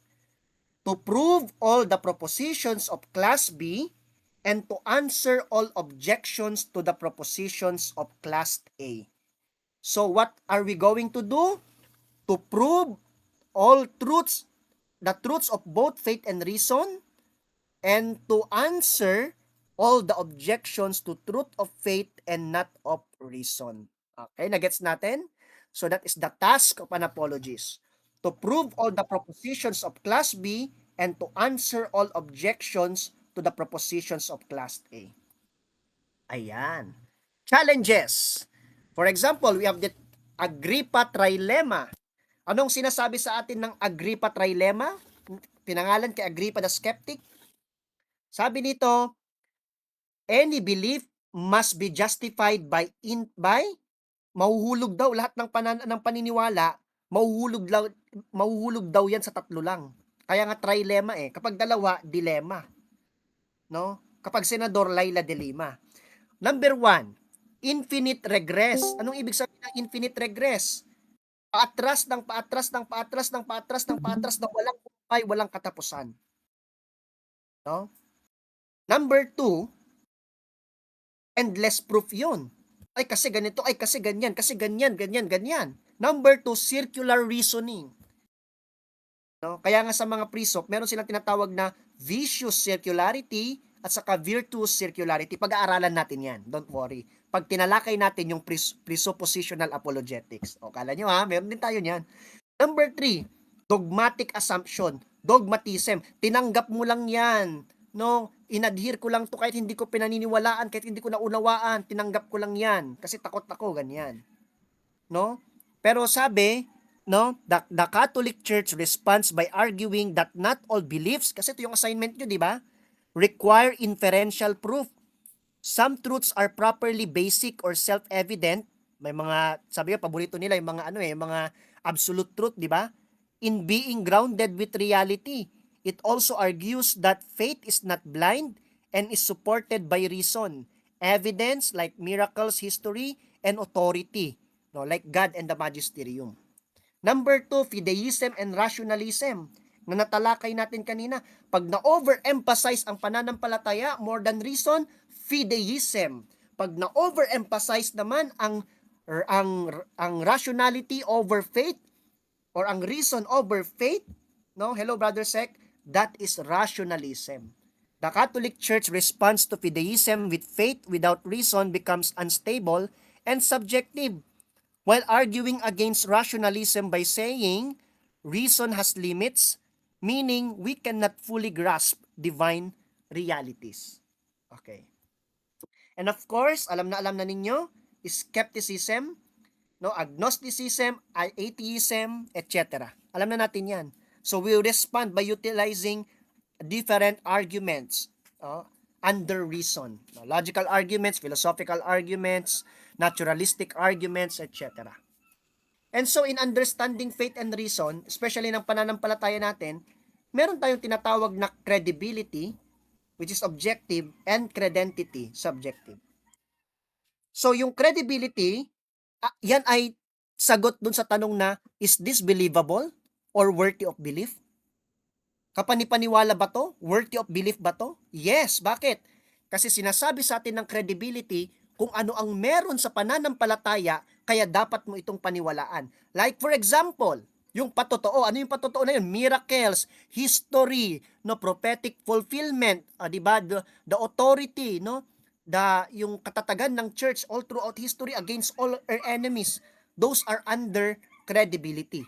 S1: To prove all the propositions of class B and to answer all objections to the propositions of class A. So what are we going to do? To prove all truths, the truths of both faith and reason, and to answer all the objections to truth of faith and not of reason. Okay, nagets natin? So that is the task of an apologist. To prove all the propositions of class B and to answer all objections to the propositions of class A. Ayan. Challenges. For example, we have the Agrippa trilemma. Anong sinasabi sa atin ng Agrippa trilemma? Pinangalan kay Agrippa the Skeptic. Sabi nito, any belief must be justified by mahuhulog daw lahat ng paniniwala, mahuhulog daw yan sa tatlo lang. Kaya nga trilemma kapag dalawa, dilemma. No? Kapag senador, Laila de Lima. Number 1, infinite regress. Anong ibig sabihin ng infinite regress? Paatras ng paatras ng paatras ng paatras ng paatras na walang humpay, walang katapusan. No? Number 2, endless proof yun. Ay kasi ganito, ay kasi ganyan, kasi ganyan, ganyan, ganyan. Number 2, circular reasoning. No? Kaya nga sa mga pre-sop, meron silang tinatawag na vicious circularity at saka virtuous circularity. Pag-aaralan natin yan, don't worry. Pag tinalakay natin yung presuppositional apologetics. O, kala nyo meron din tayo niyan. Number 3, dogmatic assumption, dogmatism. Tinanggap mo lang yan. No, inadhere ko lang to kahit hindi ko pinaniniwalaan, kahit hindi ko naunawaan, tinanggap ko lang yan kasi takot ako, ganyan. No? Pero sabi, no, the Catholic Church responds by arguing that not all beliefs, kasi ito yung assignment nyo, di ba? Require inferential proof. Some truths are properly basic or self-evident. May mga, sabi ko, paborito nila yung mga mga absolute truth, di ba? In being grounded with reality. It also argues that faith is not blind and is supported by reason, evidence like miracles, history, and authority, no, like God and the magisterium. Number 2, fideism and rationalism, na natalakay natin kanina. Pag na-overemphasize ang pananampalataya more than reason, fideism. Pag na-overemphasize naman ang rationality over faith or ang reason over faith, no, hello brother Sek, that is rationalism. The Catholic Church responds to fideism with faith without reason becomes unstable and subjective, while arguing against rationalism by saying reason has limits, meaning we cannot fully grasp divine realities. Okay. And of course, alam na ninyo, skepticism, no, agnosticism, atheism, etc. Alam na natin yan. So we respond by utilizing different arguments under reason. Logical arguments, philosophical arguments, naturalistic arguments, etc. And so in understanding faith and reason, especially ng pananampalataya natin, meron tayong tinatawag na credibility, which is objective, and credentity, subjective. So yung credibility, yan ay sagot dun sa tanong na, is this believable or worthy of belief? Kapanipaniwala ba to? Worthy of belief ba to? Yes. Bakit? Kasi sinasabi sa atin ng credibility kung ano ang meron sa pananampalataya, kaya dapat mo itong paniwalaan. Like for example, yung patotoo. Ano yung patotoo na yun? Miracles, history, no, prophetic fulfillment, di ba? The authority, no? Yung katatagan ng church all throughout history against all our enemies. Those are under credibility.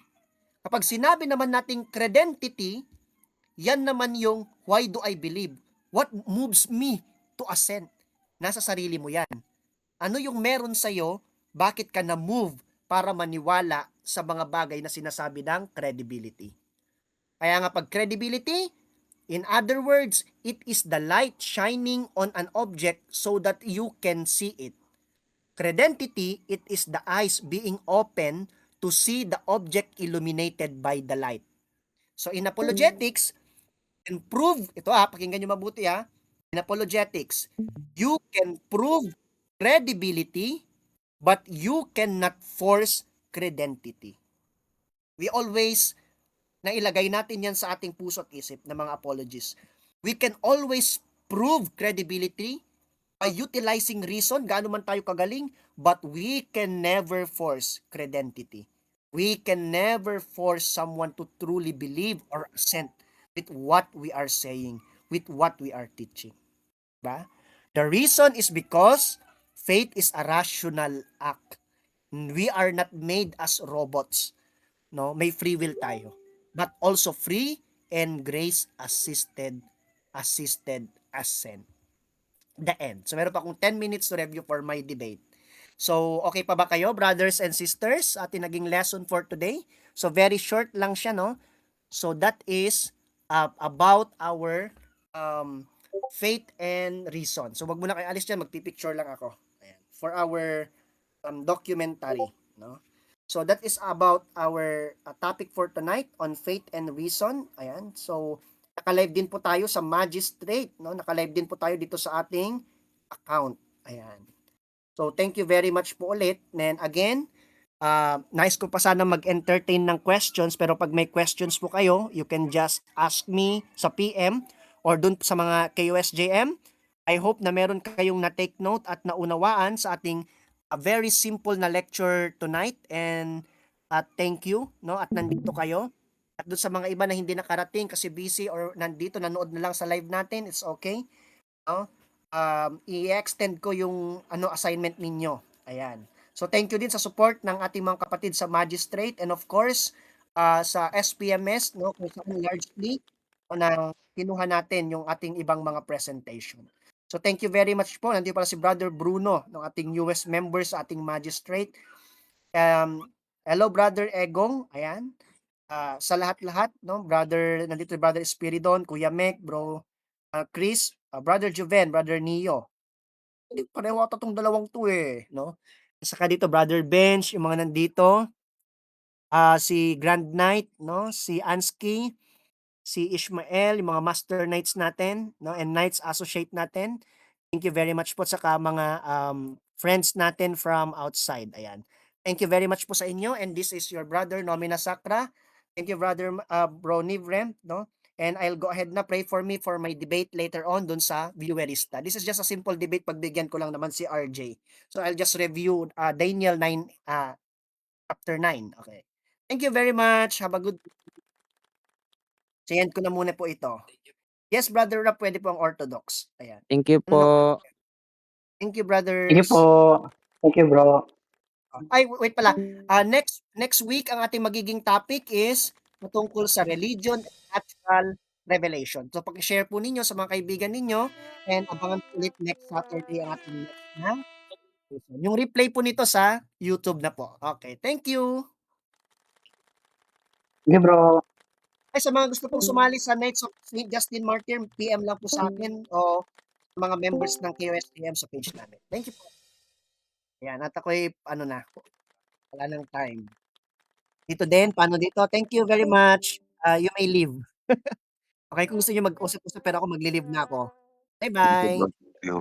S1: Kapag sinabi naman nating credentity, yan naman yung why do I believe? What moves me to assent? Nasa sarili mo yan. Ano yung meron sa'yo? Bakit ka na-move para maniwala sa mga bagay na sinasabi ng credibility? Kaya nga pag credibility, In other words, it is the light shining on an object so that you can see it. Credentity, it is the eyes being open to see the object illuminated by the light. So in apologetics, can prove, ito pakinggan nyo mabuti in apologetics, you can prove credibility, but you cannot force credentity. We always, nailagay natin yan sa ating puso at isip ng mga apologists. We can always prove credibility by utilizing reason, gaano man tayo kagaling, but we can never force credentity. We can never force someone to truly believe or assent with what we are saying, with what we are teaching. Ba? The reason is because faith is a rational act. We are not made as robots. No, may free will tayo. But also free and grace assisted assent. The end. So meron pa akong 10 minutes to review for my debate. So okay pa ba kayo, brothers and sisters? Ating naging lesson for today. So very short lang siya, no? So that is about our faith and reason. So wag muna kayo alis dyan, magpipicture lang ako. Ayan. For our documentary, no? So that is about our topic for tonight on faith and reason. Ayan. So naka-live din po tayo sa Magistrate, no? Naka-live din po tayo dito sa ating account. Ayan. So thank you very much po ulit. And again, nice ko pa sana mag-entertain ng questions, pero pag may questions po kayo, you can just ask me sa PM or dun sa mga KUSJM. I hope na meron kayong na-take note at naunawaan sa ating very simple na lecture tonight, and thank you, no, at nandito kayo. At doon sa mga iba na hindi nakarating kasi busy or nandito nanood na lang sa live natin, it's okay, no? I-extend ko yung assignment ninyo. Ayan. So thank you din sa support ng ating mga kapatid sa Magistrate, and of course sa SPMS, no, kung saan largely na kinuha natin yung ating ibang mga presentation. So thank you very much po. Nandito pala si Brother Bruno, ng ating newest member sa ating Magistrate. Hello Brother Egong, ayan. Sa lahat-lahat, no, nandito si Brother Espiridon, Kuya Mek, Bro Chris, Brother Juven, Brother Neo. Hindi pareho ata tong dalawang to no. Saka dito Brother Bench, yung mga nandito, si Grand Knight, no, si Ansky, si Ishmael, yung mga Master Knights natin, no, and Knights Associate natin. Thank you very much po, saka mga friends natin from outside. Ayan. Thank you very much po sa inyo, and this is your brother Nomina Sacra. Thank you brother Bro Nivrem, no? And I'll go ahead na pray for me for my debate later on dun sa viewerista. This is just a simple debate, pagbigyan ko lang naman si RJ. So I'll just review Daniel 9 chapter 9. Okay. Thank you very much. Have a good. Send ko na muna po ito. Yes, brother Rap, pwede po ang Orthodox. Ayan.
S3: Thank you
S1: Ano na po?
S3: po.
S1: Thank you, brothers.
S4: Thank you po. Thank you, bro.
S1: Ay, wait pala. Next week, ang ating magiging topic is patungkol sa religion and natural revelation. So, pag-share po ninyo sa mga kaibigan ninyo, and abangan po ulit next Saturday ang ating next na lesson. Yung replay po nito sa YouTube na po. Okay, thank you.
S4: Thank you, bro.
S1: Ay, sa mga gusto pong sumali sa Knights of St. Justin Martyr, PM lang po sa akin o sa mga members ng KOSTM sa page namin. Thank you po. Ayan, at ako'y wala nang time. Dito din, paano dito? Thank you very much. You may leave. Okay, kung gusto niyo mag-usap-usap, pero ako magli-leave na ako. Bye-bye.
S5: Thank you.